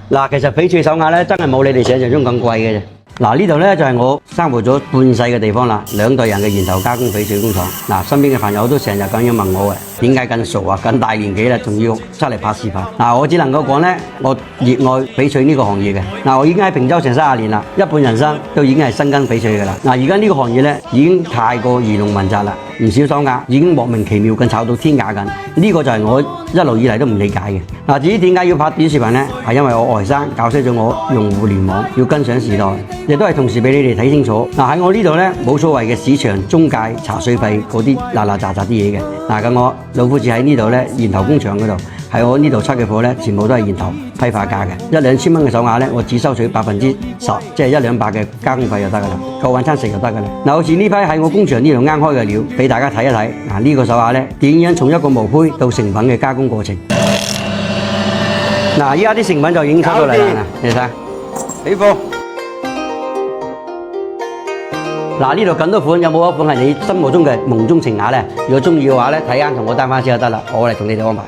嗱，其實翡翠手鐲咧真係冇你哋想象中咁貴嘅啫。嗱，呢度咧就係我生活咗半世嘅地方啦，2代人嘅研頭加工翡翠工廠。嗱，身邊嘅朋友都成日咁樣問我嘅，點解咁傻啊？咁大年紀啦，仲要出嚟拍視頻？嗱，我只能夠講咧，我熱愛翡翠呢個行業嘅。嗱，我已經喺平洲成30年啦，一半人生都已經係深耕翡翠嘅啦。嗱，而家呢個行業咧已經太過魚龍混雜啦，唔少手鐲已經莫名其妙咁炒到天價緊。呢個就係我一路以嚟都唔理解嘅。嗱，至於點解要拍短視頻咧，係因為我外甥教識咗我用互聯網，要跟上時代。亦都係同時俾你哋睇清楚。嗱，喺我呢度咧冇所謂嘅市場中介茶水費嗰啲嗱嗱雜雜啲嘢嘅。嗱，咁我老夫子喺呢度咧研頭工廠嗰度，喺我呢度出嘅貨咧全部都係研頭批發價嘅，1-2千蚊嘅手鐲咧，我只收取10%，即係100-200嘅加工費就得噶啦，夠晚餐食就得噶啦。嗱，好似呢批喺我工廠呢度啱開嘅料，俾大家睇一睇。嗱，呢個手鐲咧點樣從一個模胚到成品嘅加工過程。嗱，依家啲成品就已經出咗嚟啦，你睇下，起貨。嗱，呢度咁多款，有冇一款係你心目中嘅夢中情鐲呢？如果中意嘅話呢，睇啱同我單翻先就得啦，我嚟同你哋安排。